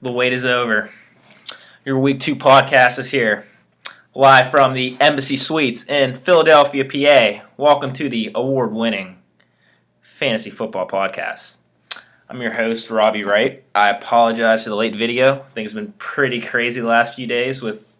The wait is over. Your Week 2 podcast is here. Live from the Embassy Suites in Philadelphia, PA. Welcome to the award-winning Fantasy Football Podcast. I'm your host, Robbie Wright. I apologize for the late video. Things have been pretty crazy the last few days with...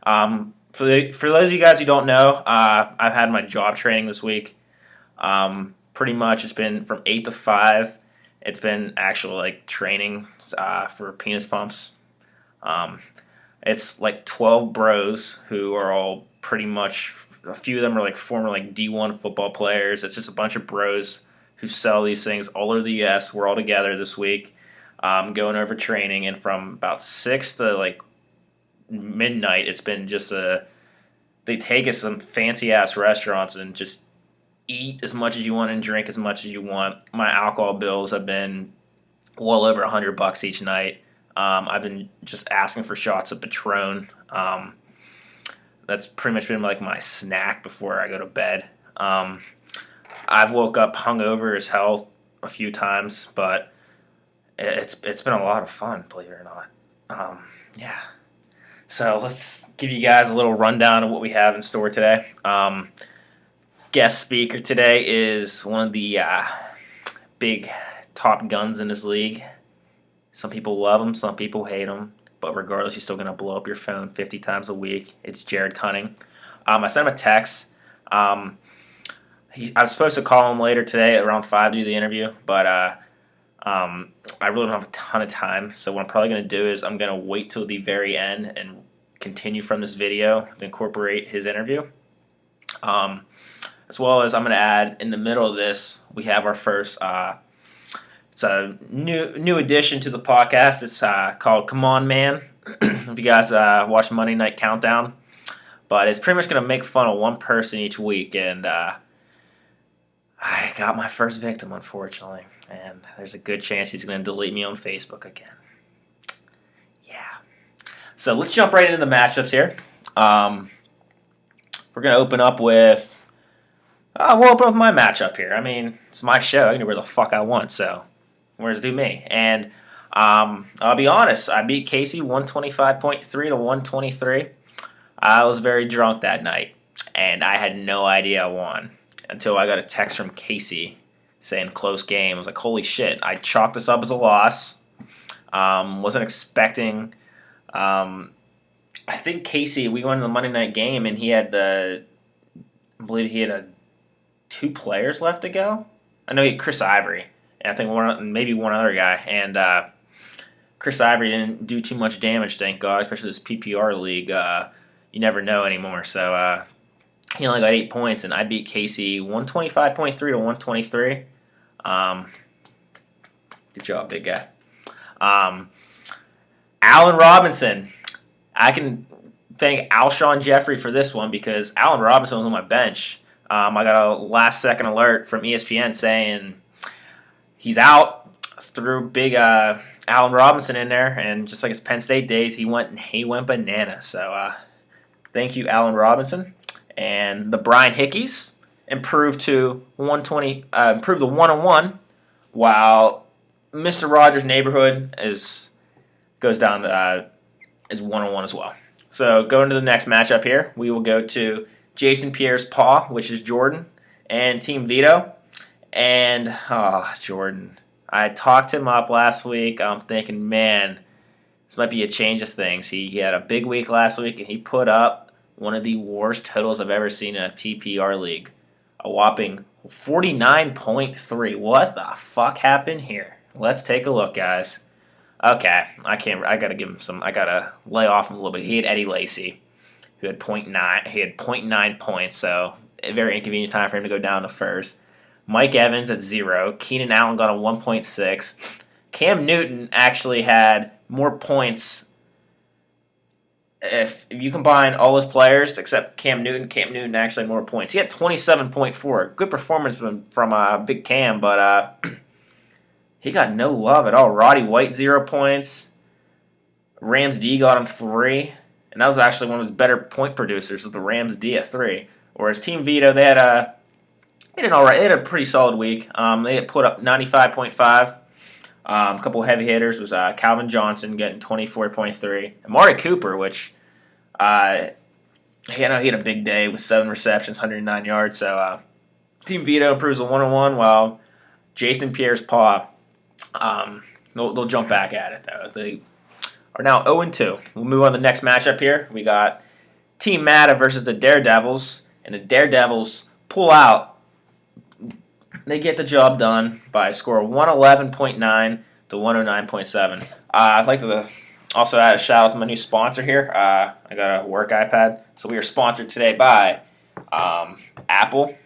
for those of you guys who don't know, I've had my job training this week. Pretty much it's been from 8 to 5. It's been actual training for penis pumps. It's like 12 bros who are all pretty much, a few of them are former D1 football players. It's just a bunch of bros who sell these things all over the U.S. We're all together this week, going over training, and from about 6 to midnight, it's been just they take us some fancy ass restaurants and just eat as much as you want and drink as much as you want. My alcohol bills have been well over $100 each night. I've been just asking for shots of Patron. That's pretty much been my snack before I go to bed. I've woke up hungover as hell a few times, but it's been a lot of fun, believe it or not. Yeah. So let's give you guys a little rundown of what we have in store today. Guest speaker today is one of the big top guns in this league. Some people love him, some people hate him, but regardless, he's still going to blow up your phone 50 times a week. It's Jared Cunning. I sent him a text. I was supposed to call him later today around 5 to do the interview, but I really don't have a ton of time, so what I'm probably going to do is I'm going to wait till the very end and continue from this video to incorporate his interview. As well as I'm going to add, in the middle of this, we have our first... it's a new addition to the podcast. It's called Come On Man. If you guys watch Monday Night Countdown. But it's pretty much going to make fun of one person each week. And I got my first victim, unfortunately. And there's a good chance he's going to delete me on Facebook again. Yeah. So let's jump right into the matchups here. We're going to open up with... we'll open up with my matchup here. I mean, it's my show. I can do where the fuck I want, so... Where's it do me? And I'll be honest, I beat Casey 125.3 to 123. I was very drunk that night, and I had no idea I won until I got a text from Casey saying close game. I was like, holy shit. I chalked this up as a loss. Wasn't expecting... I think Casey, we went to the Monday night game, and he had I believe he had 2 players left to go. I know he had Chris Ivory. And I think maybe one other guy. And Chris Ivory didn't do too much damage, thank God, especially this PPR league. You never know anymore. So he only got 8 points, and I beat Casey 125.3 to 123. Good job, big guy. Allen Robinson. I can thank Alshon Jeffrey for this one because Allen Robinson was on my bench. I got a last-second alert from ESPN saying... He's out. Threw big Allen Robinson in there, and just like his Penn State days, he went bananas. So thank you, Allen Robinson. And the Brian Hickeys improved to 120. Improved to 1-1, while Mr. Rogers' neighborhood goes down to is 1-1 as well. So going to the next matchup here, we will go to Jason Pierre's paw, which is Jordan, and Team Vito. And, Jordan, I talked him up last week. I'm thinking, man, this might be a change of things. He had a big week last week, and he put up one of the worst totals I've ever seen in a PPR league. A whopping 49.3. What the fuck happened here? Let's take a look, guys. Okay, I gotta give him I gotta lay off him a little bit. He had Eddie Lacy, who had 0.9. He had 0.9 points, so a very inconvenient time for him to go down to first. Mike Evans at 0. Keenan Allen got a 1.6. Cam Newton actually had more points. If you combine all his players except Cam Newton actually had more points. He had 27.4. Good performance from Big Cam, but he got no love at all. Roddy White, 0 points. Rams D got him 3. And that was actually one of his better point producers, was the Rams D at 3. Whereas Team Vito, they had a pretty solid week. They had put up 95.5. A couple heavy hitters was Calvin Johnson getting 24.3. Amari Cooper, which he had a big day with 7 receptions, 109 yards. So Team Vito improves to 1-1, while Jason Pierre-Paul, they'll jump back at it, though. They are now 0-2. We'll move on to the next matchup here. We got Team Mata versus the Daredevils, and the Daredevils pull out. They get the job done by a score of 111.9 to 109.7. I'd like to also add a shout out to my new sponsor here. I got a work iPad, so we are sponsored today by Apple.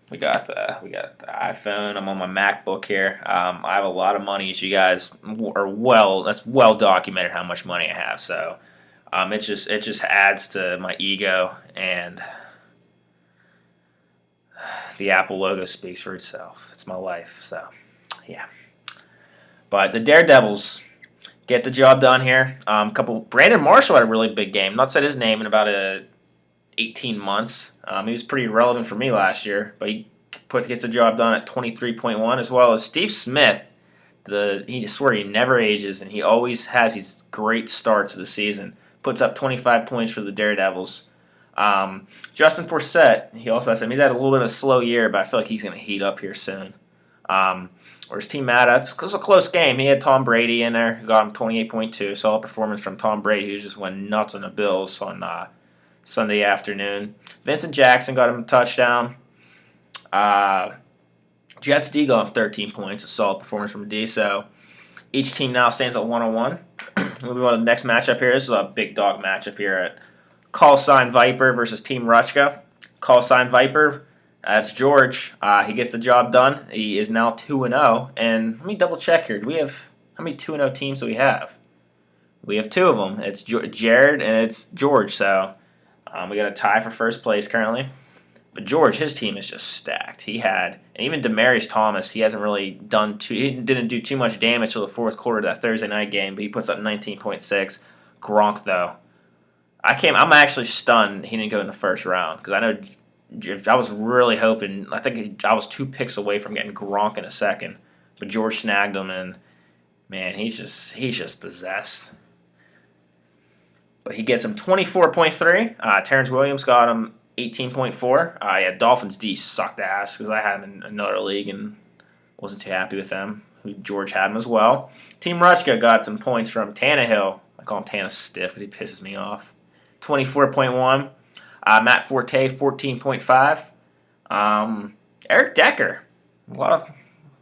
We got the iPhone. I'm on my MacBook here. I have a lot of money, as you guys are that's well documented how much money I have. So it just adds to my ego, and the Apple logo speaks for itself. It's my life. So yeah. But the Daredevils get the job done here. Brandon Marshall had a really big game. Not said his name in about 18 months. He was pretty relevant for me last year, but he gets the job done at 23.1, as well as Steve Smith. He swear he never ages, and he always has these great starts of the season. Puts up 25 points for the Daredevils. Justin Forsett, he also has he's had a little bit of a slow year, but I feel like he's going to heat up here soon. Whereas Team Mata, it was a close game. He had Tom Brady in there, who got him 28.2. Solid performance from Tom Brady, who just went nuts on the Bills on Sunday afternoon. Vincent Jackson got him a touchdown. Jets D got him 13 points, a solid performance from D. So each team now stands at 1-1. Moving on to the next matchup here. This is a big dog matchup here at Call Sign Viper versus Team Rutschka. Call Sign Viper, that's George. He gets the job done. He is now 2-0. And let me double check here. How many 2-0 teams do we have? We have 2 of them. It's Jared and it's George. So we got a tie for first place currently. But George, his team is just stacked. And even Demaryius Thomas, he didn't do too much damage till the fourth quarter of that Thursday night game, but he puts up 19.6. Gronk, though, I'm actually stunned he didn't go in the first round, because I know I was really hoping. I think I was 2 picks away from getting Gronk in a second, but George snagged him, and man, he's just possessed. But he gets him 24.3. Terrence Williams got him 18.4. Yeah, Dolphins D sucked ass, because I had him in another league and wasn't too happy with them. George had him as well. Team Rutschka got some points from Tannehill. I call him Tanna Stiff because he pisses me off. 24.1. Matt Forte, 14.5. Eric Decker,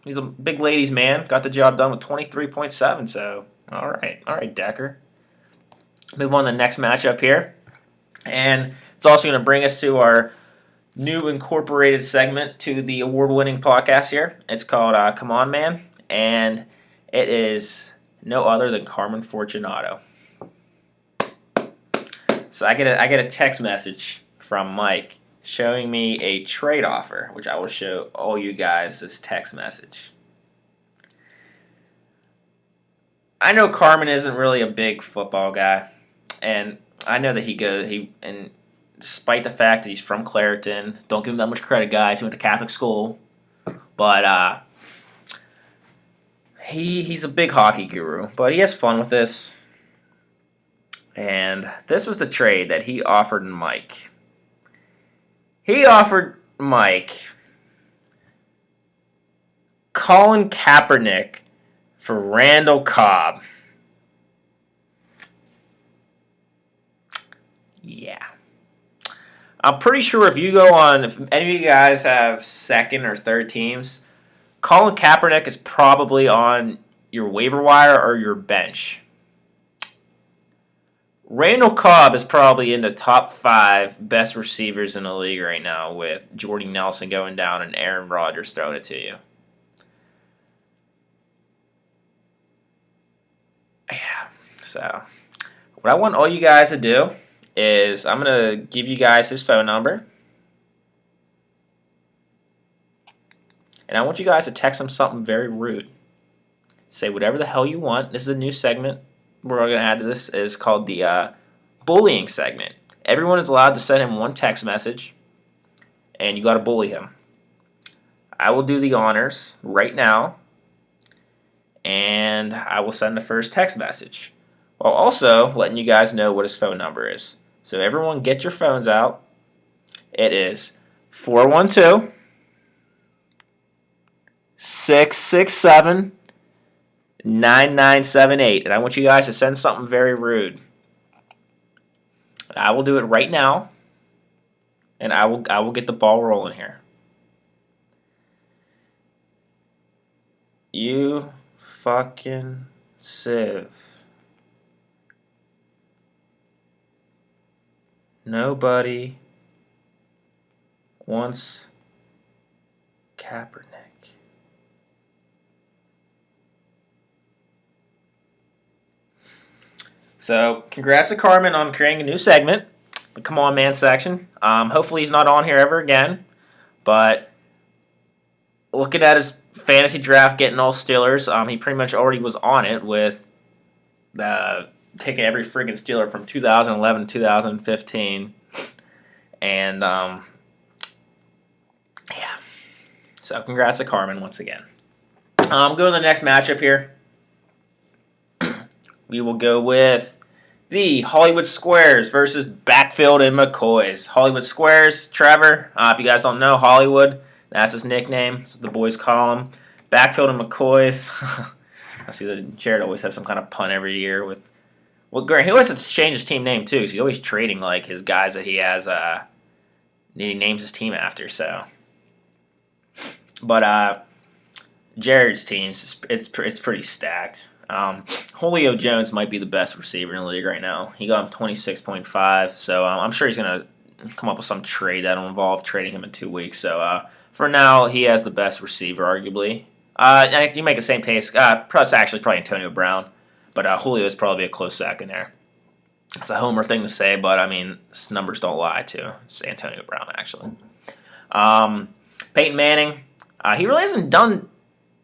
he's a big ladies man. Got the job done with 23.7. So all right, Decker. Move on to the next matchup here, and it's also going to bring us to our new incorporated segment to the award-winning podcast here. It's called Come On Man, and it is no other than Carmen Fortunato. So I get a text message from Mike showing me a trade offer, which I will show all you guys this text message. I know Carmen isn't really a big football guy, and I know that and despite the fact that he's from Clareton, don't give him that much credit, guys. He went to Catholic school, but he's a big hockey guru. But he has fun with this, and this was the trade that he offered Mike. He offered Mike Colin Kaepernick for Randall Cobb. Yeah. I'm pretty sure if any of you guys have second or third teams, Colin Kaepernick is probably on your waiver wire or your bench. Randall Cobb is probably in the top 5 best receivers in the league right now, with Jordy Nelson going down and Aaron Rodgers throwing it to you. Yeah, so what I want all you guys to do is I'm going to give you guys his phone number. And I want you guys to text him something very rude. Say whatever the hell you want. This is a new segment we're going to add to this. It's called the bullying segment. Everyone is allowed to send him one text message, and you got to bully him. I will do the honors right now, and I will send the first text message, while also letting you guys know what his phone number is. So everyone get your phones out. It is 412 667 9978. And I want you guys to send something very rude. I will do it right now, and I will get the ball rolling here. You fucking sieve. Nobody wants Kaepernick. So, congrats to Carmen on creating a new segment, the Come On Man section. Hopefully he's not on here ever again. But looking at his fantasy draft getting all Steelers, he pretty much already was on it with taking every friggin' Steeler from 2011 to 2015. And, yeah. So, congrats to Carmen once again. Going to the next matchup here. We will go with the Hollywood Squares versus Backfield and McCoys. Hollywood Squares, Trevor. If you guys don't know, Hollywood, that's his nickname. That's what the boys call him. Backfield and McCoys. I see that Jared always has some kind of pun every year with. Well, Grant, he always has to change his team name too, because he's always trading like his guys that he has. He names his team after. So, but Jared's teams, it's pretty stacked. Julio Jones might be the best receiver in the league right now. He got him 26.5, so I'm sure he's going to come up with some trade that'll involve trading him in 2 weeks. So for now, he has the best receiver, arguably. You make the same case. Probably Antonio Brown, but Julio is probably a close second there. It's a homer thing to say, but I mean, numbers don't lie too. It's Antonio Brown, actually. Peyton Manning, he really hasn't done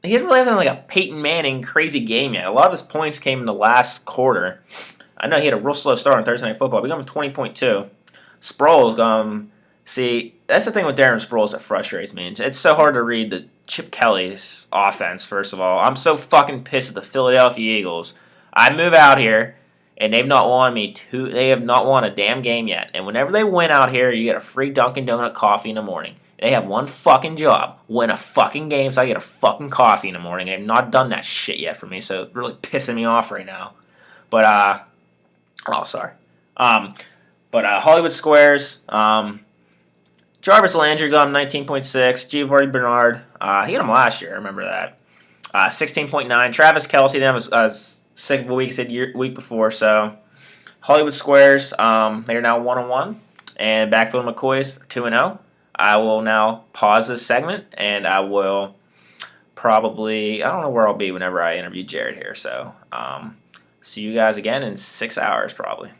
like a Peyton Manning crazy game yet. A lot of his points came in the last quarter. I know he had a real slow start on Thursday Night Football. We got him 20.2. Sproles got see, that's the thing with Darren Sproles that frustrates me. It's so hard to read the Chip Kelly's offense, first of all. I'm so fucking pissed at the Philadelphia Eagles. I move out here, and they have not won a damn game yet. And whenever they win out here, you get a free Dunkin' Donut coffee in the morning. They have one fucking job. Win a fucking game so I get a fucking coffee in the morning. They've not done that shit yet for me, so it's really pissing me off right now. But, sorry. But Hollywood Squares, Jarvis Landry got him 19.6. Giovanni Bernard, he got him last year, I remember that. 16.9. Travis Kelce didn't have a sick week before, so Hollywood Squares, they are now 1-1. And Backfield McCoys 2-0. I will now pause this segment, and I will probably, I don't know where I'll be whenever I interview Jared here. So, see you guys again in 6 hours probably.